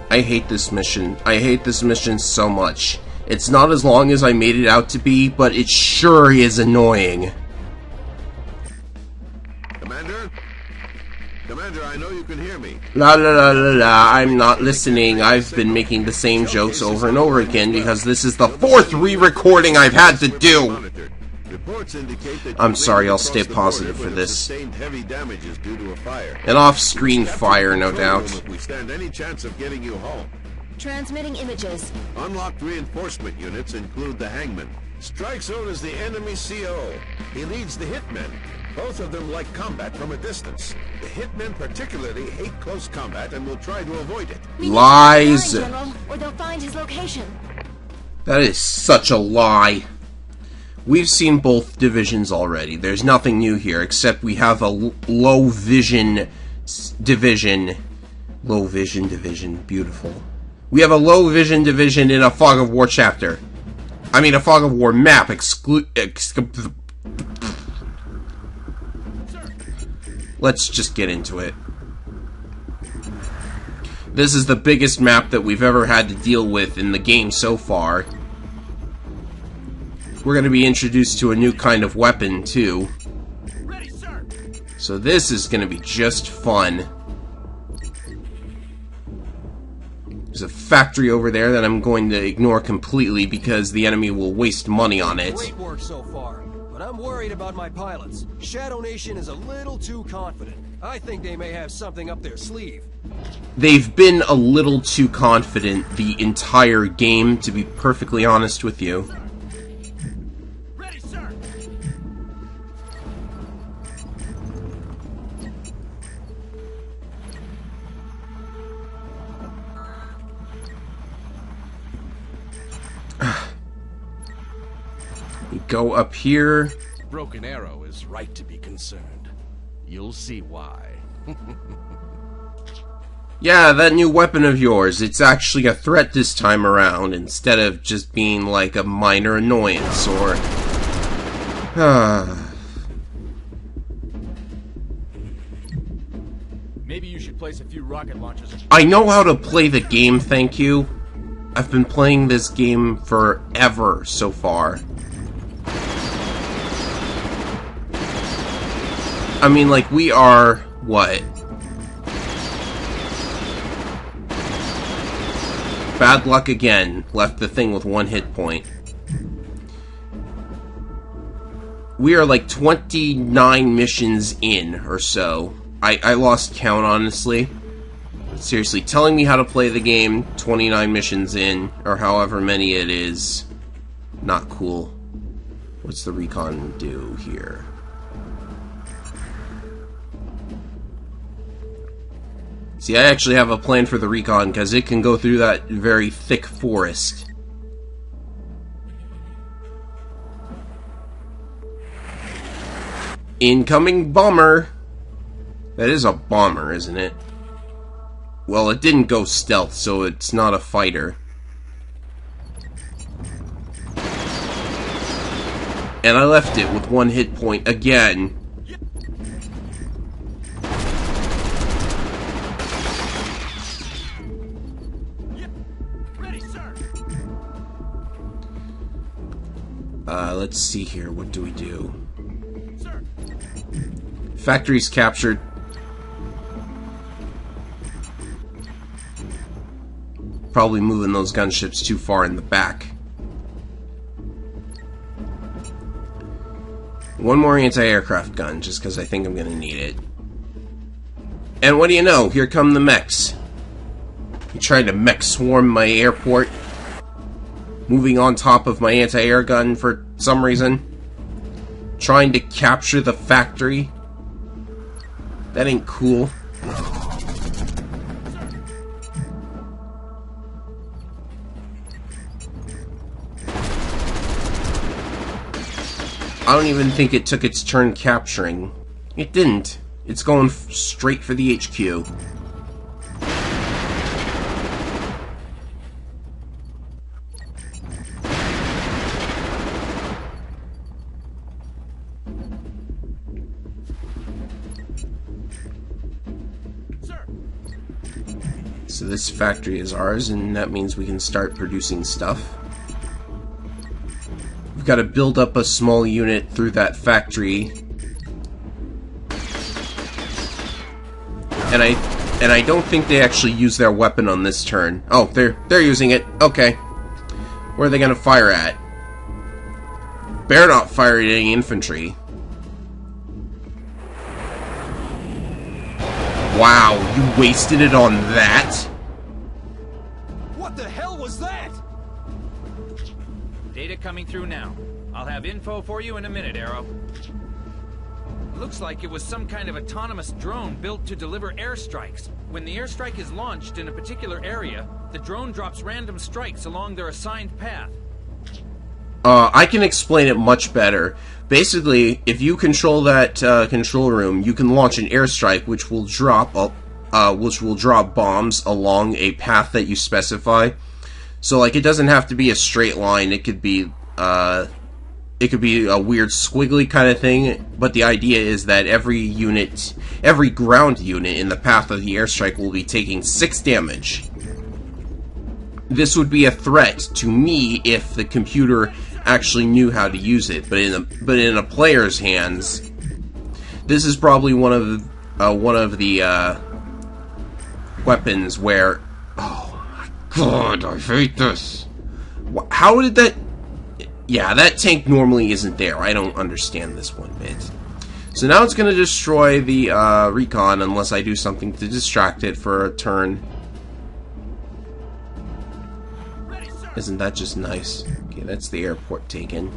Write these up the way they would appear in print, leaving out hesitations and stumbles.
I hate this mission. I hate this mission so much. It's not as long as I made it out to be, but it sure is annoying. Commander? Commander, I know you can hear me. La la la la la, I'm not listening. I've been making the same jokes over and over again because this is the 4th re-recording I've had to do. I'm sorry, I'll stay positive for this. An off-screen fire, no doubt. If we stand any chance of getting you home. Transmitting images. Unlocked reinforcement units include the Hangman. Strike Zone is the enemy CO. He leads the Hitmen. Both of them like combat from a distance. The Hitmen particularly hate close combat and will try to avoid it. Lies! General, or they'll find his location. That is such a lie. We've seen both divisions already. There's nothing new here, except we have a low vision division. Low vision division. Beautiful. We have a low vision division in a Fog of War chapter. I mean, a Fog of War map. Let's just get into it. This is the biggest map that we've ever had to deal with in the game so far. We're going to be introduced to a new kind of weapon, too. Ready, sir. So this is going to be just fun. There's a factory over there that I'm going to ignore completely because the enemy will waste money on it. Great work so far, but I'm worried about my pilots. Shadow Nation is a little too confident. I think they may have something up their sleeve. They've been a little too confident the entire game, to be perfectly honest with you. Ready, sir. We go up here. Broken Arrow is right to be concerned. You'll see why. Yeah, that new weapon of yours, it's actually a threat this time around, instead of just being like a minor annoyance, or... Maybe you should place a few rocket launchers. I know how to play the game, thank you. I've been playing this game forever so far. I mean, like, we are... what? Bad luck again. Left the thing with 1 hit point. We are like 29 missions in, or so. I lost count, honestly. Seriously, telling me how to play the game, 29 missions in, or however many it is, not cool. What's the recon do here? See, I actually have a plan for the recon, because it can go through that very thick forest. Incoming bomber! That is a bomber, isn't it? Well, it didn't go stealth, so it's not a fighter. And I left it with 1 hit point again. Let's see here. What do we do? Sir. Factory's captured. Probably moving those gunships too far in the back. One more anti-aircraft gun, just because I think I'm going to need it. And what do you know? Here come the mechs. You tried to mech swarm my airport. Moving on top of my anti-air gun for some reason. Trying to capture the factory. That ain't cool. I don't even think it took its turn capturing. It didn't. It's going straight for the HQ. So this factory is ours, and that means we can start producing stuff. We've got to build up a small unit through that factory. And I don't think they actually use their weapon on this turn. Oh, they're using it. Okay. Where are they gonna fire at? Better not fire at any infantry. Wow, you wasted it on that? What the hell was that? Data coming through now. I'll have info for you in a minute, Arrow. Looks like it was some kind of autonomous drone built to deliver airstrikes. When the airstrike is launched in a particular area, the drone drops random strikes along their assigned path. I can explain it much better. Basically, if you control that control room, you can launch an airstrike, which will drop bombs along a path that you specify. So, like, it doesn't have to be a straight line. It could be a weird squiggly kind of thing. But the idea is that every ground unit in the path of the airstrike will be taking 6 damage. This would be a threat to me if the computer actually knew how to use it, but in a player's hands, this is probably one of the weapons where, oh my god, I hate this. How did that? Yeah, that tank normally isn't there. I don't understand this one bit. So now it's going to destroy the recon unless I do something to distract it for a turn. Isn't that just nice? Okay, that's the airport taken.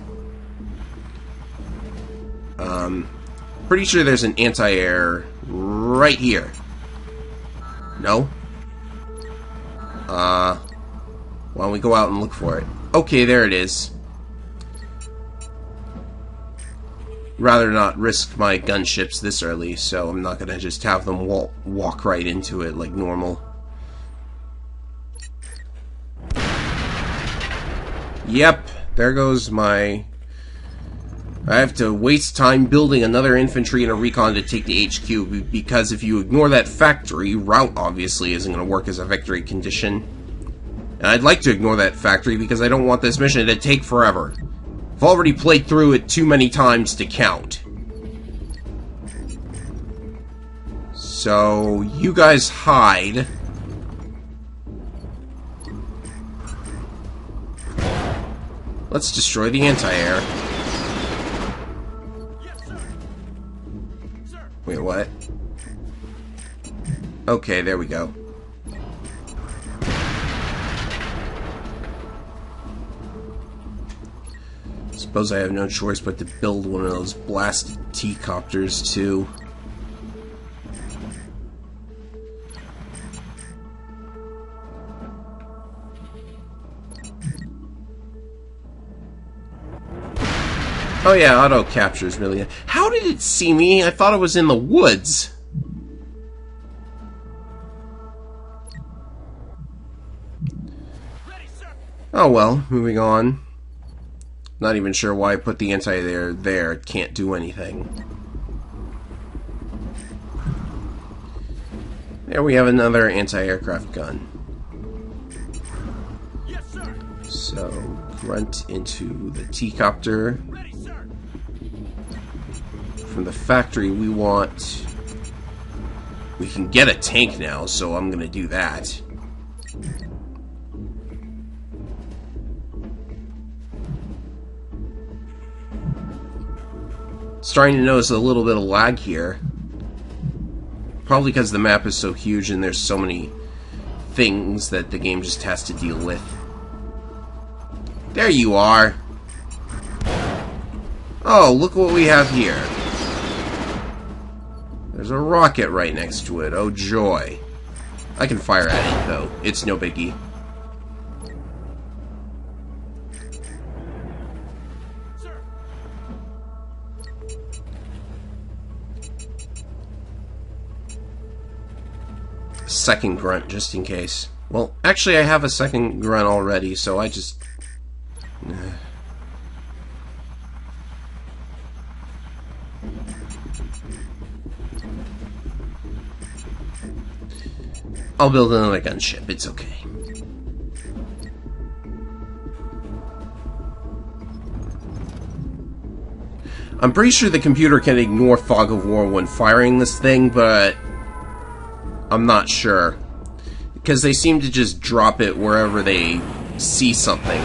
Pretty sure there's an anti-air right here. No? Why don't we go out and look for it? Okay, there it is. Rather not risk my gunships this early, so I'm not gonna just have them walk right into it like normal. Yep, there goes my... I have to waste time building another infantry and a recon to take the HQ, because if you ignore that factory, route obviously isn't going to work as a victory condition. And I'd like to ignore that factory because I don't want this mission to take forever. I've already played through it too many times to count. So, you guys hide. Let's destroy the anti-air. Wait, what? Okay, there we go. Suppose I have no choice but to build one of those blasted T-copters, too. Oh yeah, auto capture is really... How did it see me? I thought it was in the woods. Oh well, moving on. Not even sure why I put the anti-air there. It can't do anything. There we have another anti-aircraft gun. So, grunt into the T-copter. From the factory, we can get a tank now, so I'm gonna do that. Starting to notice a little bit of lag here. Probably because the map is so huge and there's so many things that the game just has to deal with. There you are! Oh, look what we have here. There's a rocket right next to it. Oh joy. I can fire at it though. It's no biggie. Second grunt, just in case. Well, actually I have a second grunt already, so I just... I'll build another gunship. It's okay. I'm pretty sure the computer can ignore fog of war when firing this thing, but I'm not sure. Because they seem to just drop it wherever they see something.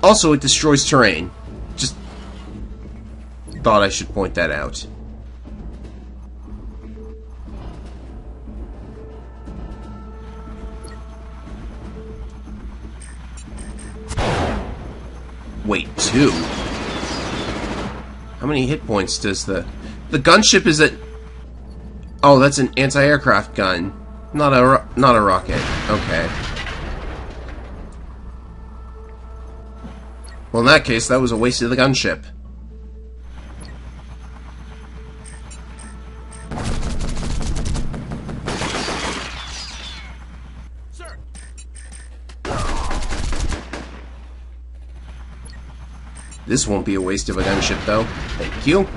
Also, it destroys terrain. Just thought I should point that out. Wait, 2? How many hit points does the gunship is at... Oh, that's an anti-aircraft gun. Not a rocket. Okay. Well, in that case, that was a waste of the gunship. Sir. This won't be a waste of a gunship, though. Thank you.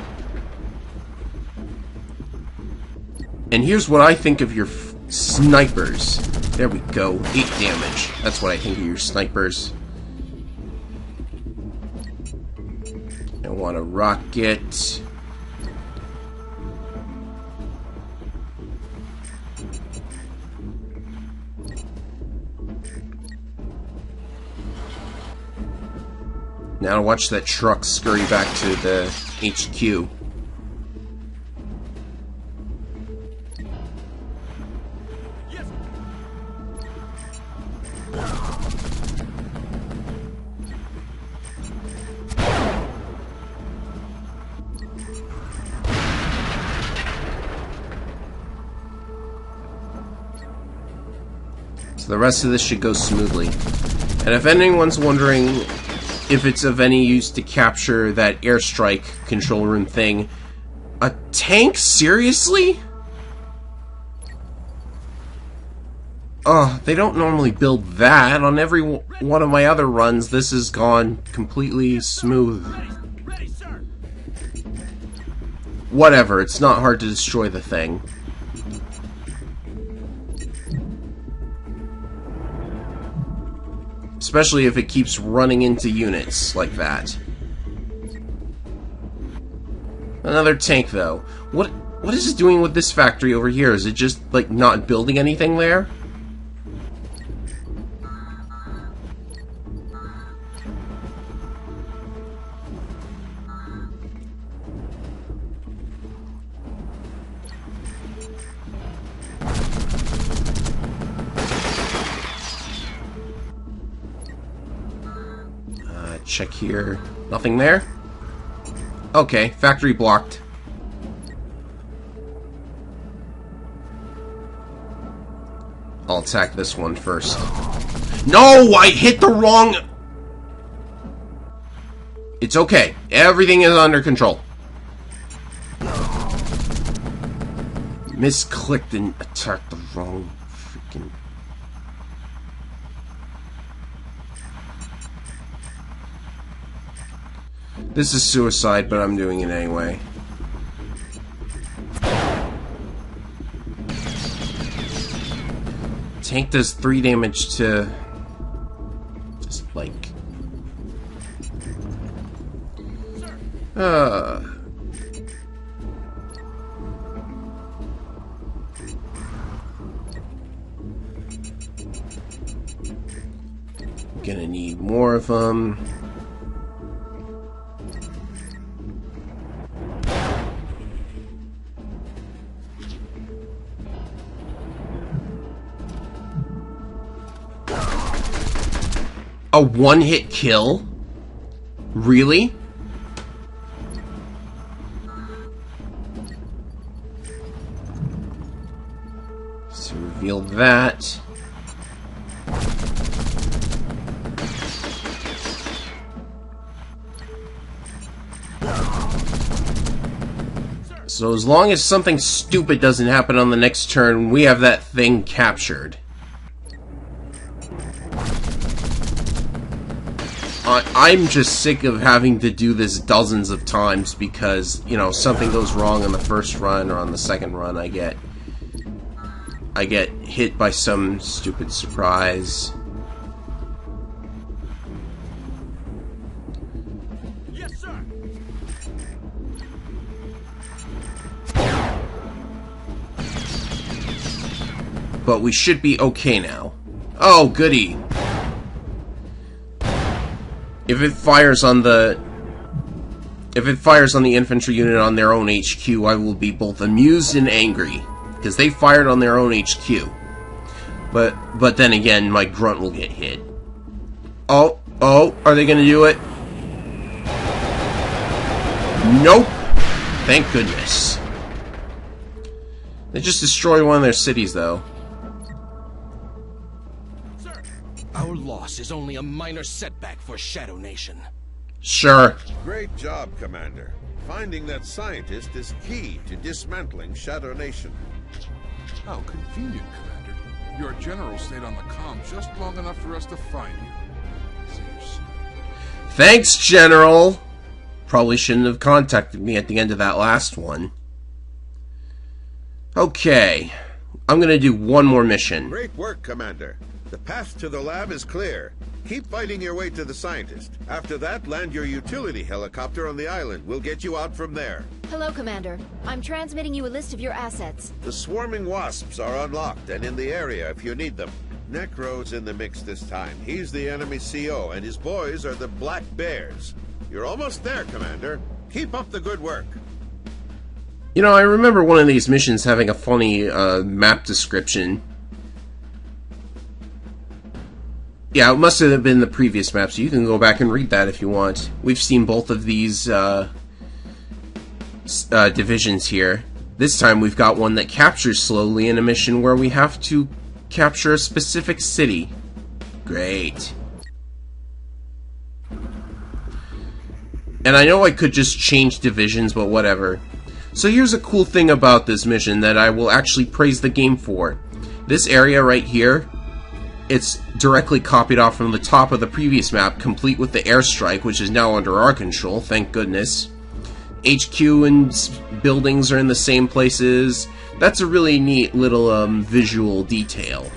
And here's what I think of your snipers. There we go. 8 damage. That's what I think of your snipers. I want a rocket. Now to watch that truck scurry back to the HQ. So the rest of this should go smoothly. And if anyone's wondering if it's of any use to capture that airstrike control room thing, a tank? Seriously? They don't normally build that. On every one of my other runs, this has gone completely smooth. Ready, sir. Whatever, it's not hard to destroy the thing. Especially if it keeps running into units like that. Another tank, though. What is it doing with this factory over here? Is it just, like, not building anything there? Check here. Nothing there? Okay, factory blocked. I'll attack this one first. No! I hit the wrong... It's okay. Everything is under control. Misclicked and attacked the wrong freaking... This is suicide, but I'm doing it anyway. Tank does 3 damage to... just, like... Gonna need more of them. A one-hit kill? Really? So reveal that. So as long as something stupid doesn't happen on the next turn, we have that thing captured. I'm just sick of having to do this dozens of times because, you know, something goes wrong on the first run or on the second run. I get hit by some stupid surprise. Yes, sir. But we should be okay now. Oh, goody. If it fires on the infantry unit on their own HQ, I will be both amused and angry, because they fired on their own HQ. But then again, my grunt will get hit. Oh, are they gonna do it? Nope. Thank goodness. They just destroyed one of their cities, though. Our loss is only a minor setback for Shadow Nation. Sure. Great job, Commander. Finding that scientist is key to dismantling Shadow Nation. How convenient, Commander. Your general stayed on the comm just long enough for us to find you. See you soon. Thanks, General! Probably shouldn't have contacted me at the end of that last one. Okay. I'm gonna do one more mission. Great work, Commander. The path to the lab is clear. Keep fighting your way to the scientist. After that, land your utility helicopter on the island. We'll get you out from there. Hello, Commander. I'm transmitting you a list of your assets. The swarming wasps are unlocked and in the area if you need them. Necro's in the mix this time. He's the enemy CO, and his boys are the Black Bears. You're almost there, Commander. Keep up the good work. You know, I remember one of these missions having a funny map description. Yeah, it must have been the previous map, so you can go back and read that if you want. We've seen both of these divisions here. This time we've got one that captures slowly in a mission where we have to capture a specific city. Great. And I know I could just change divisions, but whatever. So here's a cool thing about this mission that I will actually praise the game for. This area right here, it's directly copied off from the top of the previous map, complete with the airstrike, which is now under our control, thank goodness. HQ and buildings are in the same places. That's a really neat little visual detail.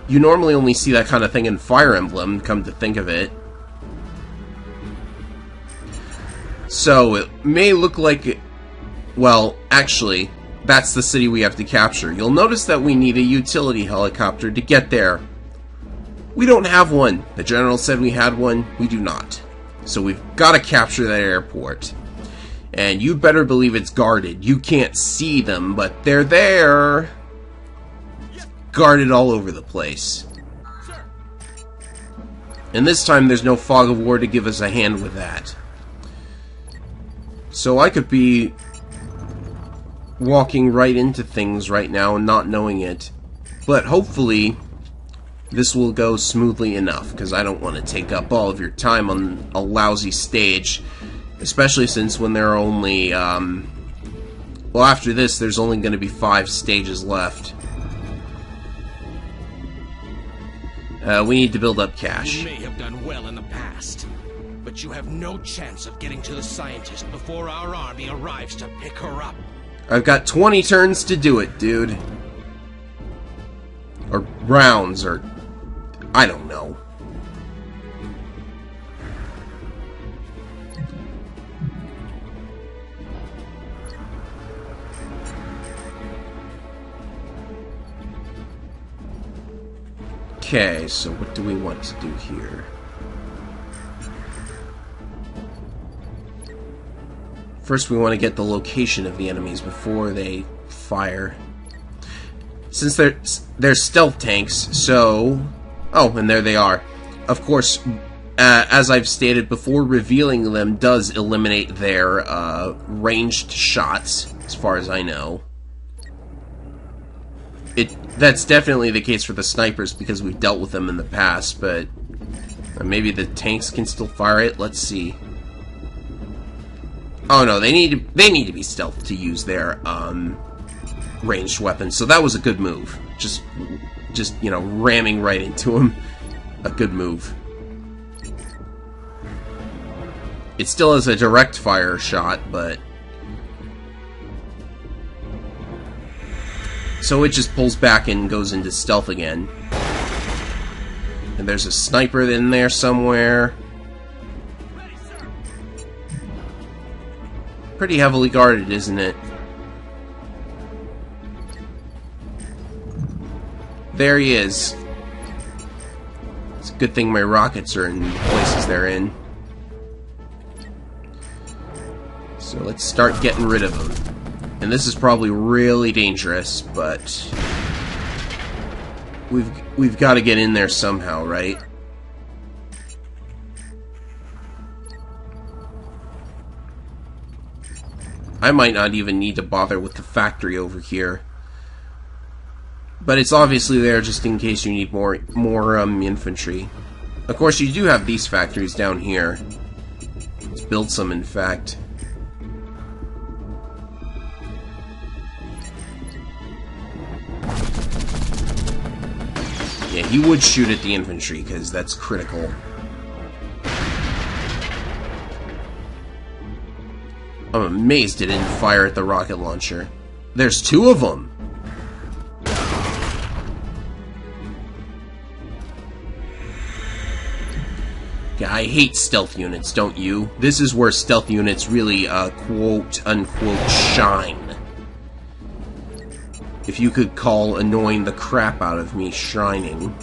You normally only see that kind of thing in Fire Emblem, come to think of it. So, it may look like... Well, actually, that's the city we have to capture. You'll notice that we need a utility helicopter to get there. We don't have one. The general said we had one. We do not. So we've got to capture that airport. And you better believe it's guarded. You can't see them, but they're there. Guarded all over the place. And this time there's no fog of war to give us a hand with that. So I could be walking right into things right now and not knowing it. But hopefully this will go smoothly enough, because I don't want to take up all of your time on a lousy stage, especially since when there are only, well, after this there's only going to be 5 stages left. We need to build up cash. You may have done well in the past, but you have no chance of getting to the scientist before our army arrives to pick her up. I've got 20 turns to do it, dude. Or rounds, or... I don't know. Okay, so what do we want to do here? First, we want to get the location of the enemies before they fire. Since they're stealth tanks, so... Oh, and there they are. Of course, as I've stated before, revealing them does eliminate their ranged shots, as far as I know. That's definitely the case for the snipers, because we've dealt with them in the past, but... maybe the tanks can still fire it? Let's see. Oh no, they need to be stealth to use their ranged weapons. So that was a good move. Just you know, ramming right into him. A good move. It still is a direct fire shot, but... So it just pulls back and goes into stealth again. And there's a sniper in there somewhere. Pretty heavily guarded, isn't it? There he is. It's a good thing my rockets are in the places they're in. So let's start getting rid of them. And this is probably really dangerous, but we've got to get in there somehow, right? I might not even need to bother with the factory over here. But it's obviously there just in case you need more infantry. Of course, you do have these factories down here. Let's build some, in fact. Yeah, he would shoot at the infantry, because that's critical. I'm amazed it didn't fire at the rocket launcher. There's two of them! Yeah, I hate stealth units, don't you? This is where stealth units really, quote-unquote, shine. If you could call annoying the crap out of me shining.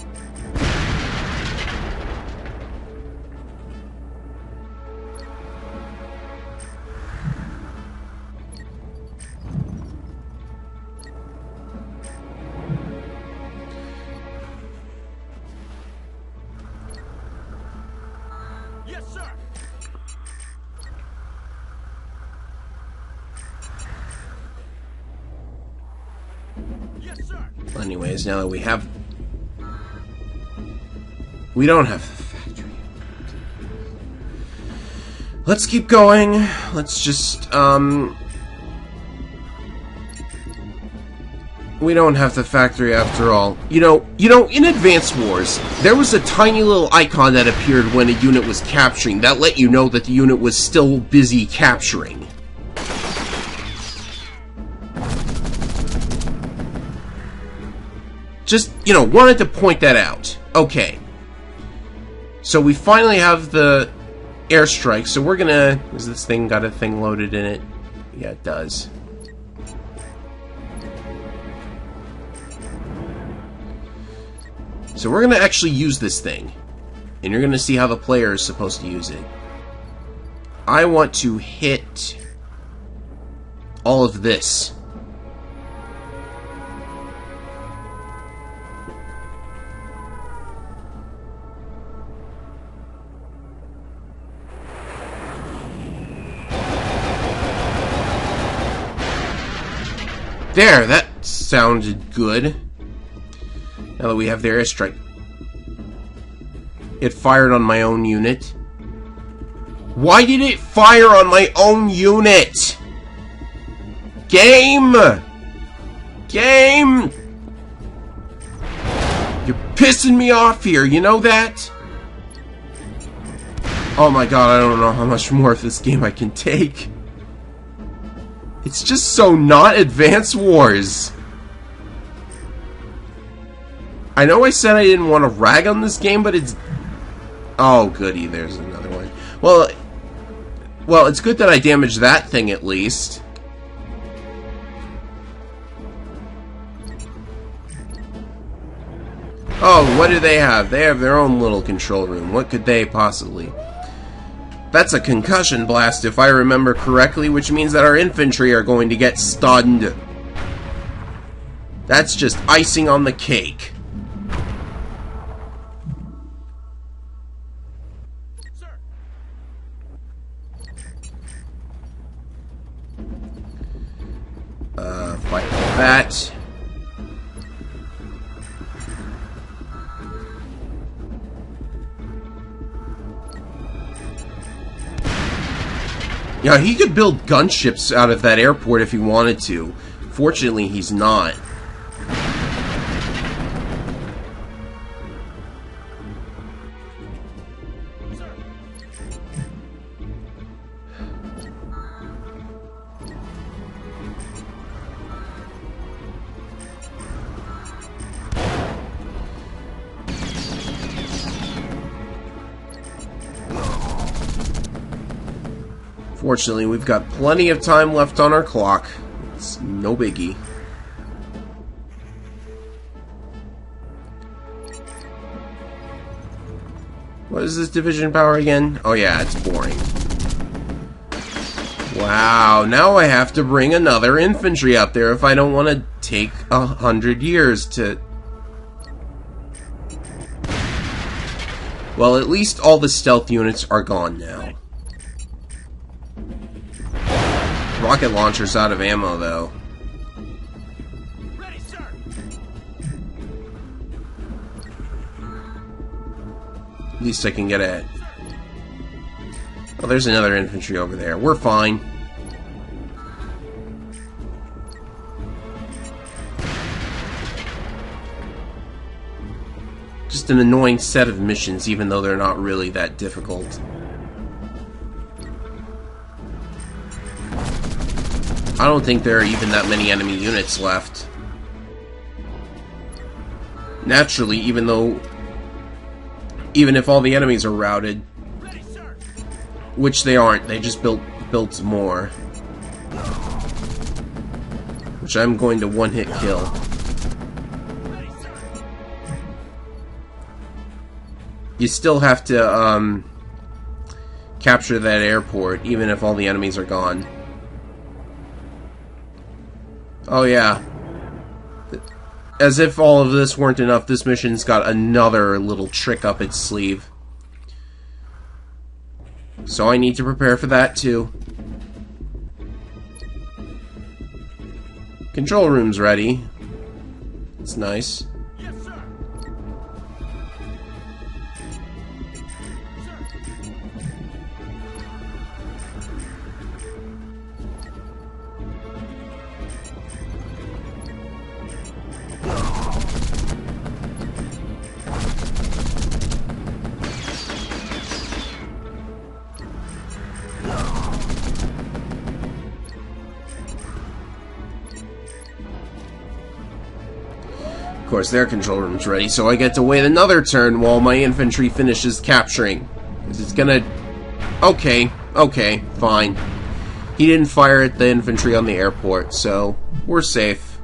Yes, sir. Yes, sir. Anyways, now that we have... We don't have a factory. Let's keep going. Let's just, we don't have the factory after all. You know, in Advance Wars, there was a tiny little icon that appeared when a unit was capturing that let you know that the unit was still busy capturing. Just, wanted to point that out. Okay. So we finally have the airstrike, so we're gonna... Has this thing got a thing loaded in it? Yeah, it does. So we're gonna actually use this thing. And you're gonna see how the player is supposed to use it. I want to hit all of this. There, that sounded good. Now that we have their airstrike. It fired on my own unit. Why did it fire on my own unit? Game! Game! You're pissing me off here, you know that? Oh my god, I don't know how much more of this game I can take. It's just so not Advance Wars. I know I said I didn't want to rag on this game, but it's... Oh, goody, there's another one. Well, it's good that I damaged that thing at least. Oh, what do they have? They have their own little control room. What could they possibly... That's a concussion blast, if I remember correctly, which means that our infantry are going to get stunned. That's just icing on the cake. Sir. Fight with that. Yeah, he could build gunships out of that airport if he wanted to. Fortunately, he's not. Fortunately, we've got plenty of time left on our clock. It's no biggie. What is this division power again? Oh yeah, it's boring. Wow, now I have to bring another infantry up there if I don't want to take 100 years to... Well, at least all the stealth units are gone now. Rocket launcher's out of ammo, though. Ready, sir. At least I can get at... Oh, there's another infantry over there. We're fine. Just an annoying set of missions, even though they're not really that difficult. I don't think there are even that many enemy units left. Naturally, even if all the enemies are routed, which they aren't, they just built more. Which I'm going to one-hit kill. You still have to capture that airport, even if all the enemies are gone. Oh yeah. As if all of this weren't enough, this mission's got another little trick up its sleeve. So I need to prepare for that too. Control room's ready. It's nice. Yes, sir. Of course, their control room's ready, so I get to wait another turn while my infantry finishes capturing. Because it's gonna... Okay, fine. He didn't fire at the infantry on the airport, so we're safe.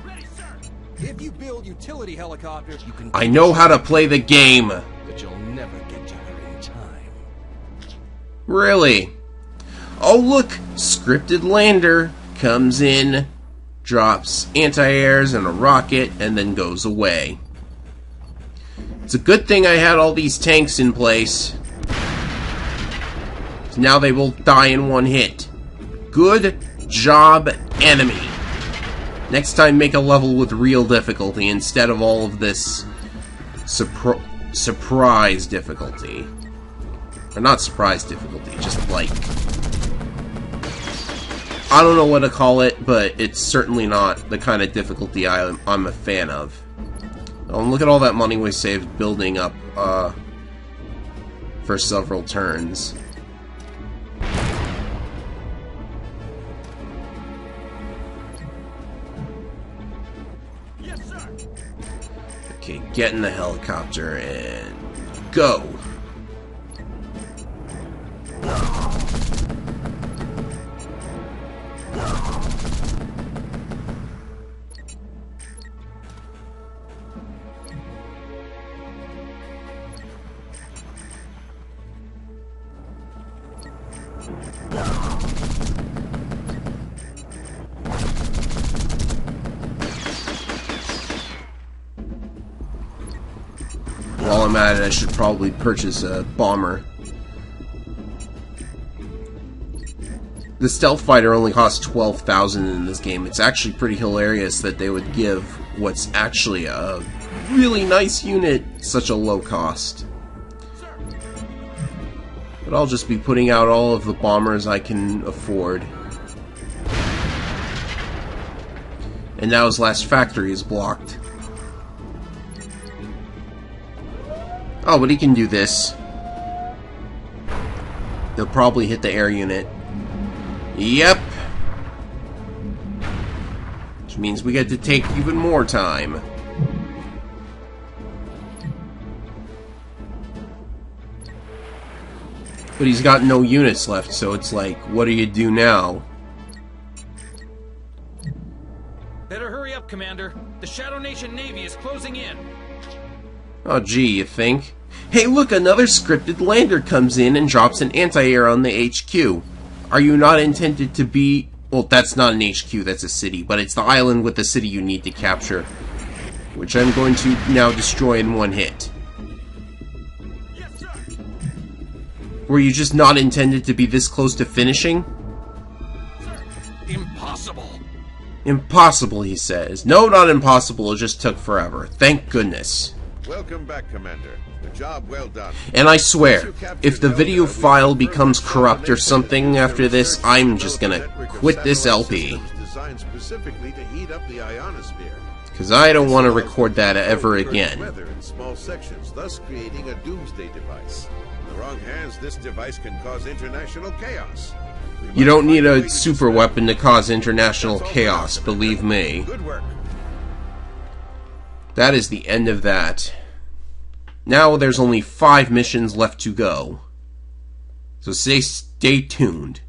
Ready, sir. If you build utility helicopters, you can... I know how to play the game! But you'll never get to her in time. Really? Oh look! Scripted lander comes in, drops anti-airs and a rocket, and then goes away. It's a good thing I had all these tanks in place. Now they will die in one hit. Good job, enemy. Next time, make a level with real difficulty instead of all of this surprise difficulty. Or not surprise difficulty, just like... I don't know what to call it, but it's certainly not the kind of difficulty I'm a fan of. Oh, look at all that money we saved building up for several turns. Yes, sir. Okay, get in the helicopter and go. While I'm at it, I should probably purchase a bomber. The stealth fighter only costs 12,000 in this game. It's actually pretty hilarious that they would give what's actually a really nice unit such a low cost. But I'll just be putting out all of the bombers I can afford. And now his last factory is blocked. Oh, but he can do this. He'll probably hit the air unit. Yep. Which means we get to take even more time. But he's got no units left, so it's like, what do you do now? Better hurry up, Commander. The Shadow Nation Navy is closing in. Oh gee, you think? Hey look, another scripted lander comes in and drops an anti-air on the HQ. Are you not intended to be... Well, that's not an HQ, that's a city, but it's the island with the city you need to capture. Which I'm going to now destroy in one hit. Yes, sir. Were you just not intended to be this close to finishing? Impossible. Impossible, he says. No, not impossible, it just took forever. Thank goodness. Welcome back, Commander. A job well done. And I swear, if the video file becomes corrupt or something after this, I'm just gonna quit this LP. Designed specifically to heat up the ionosphere. Because I don't want to record that ever again. Weather in small sections, thus creating a doomsday device. In the wrong hands, this device can cause international chaos. You don't need a super weapon to cause international chaos, believe me. Good work. That is the end of that. Now there's only 5 missions left to go. So stay tuned.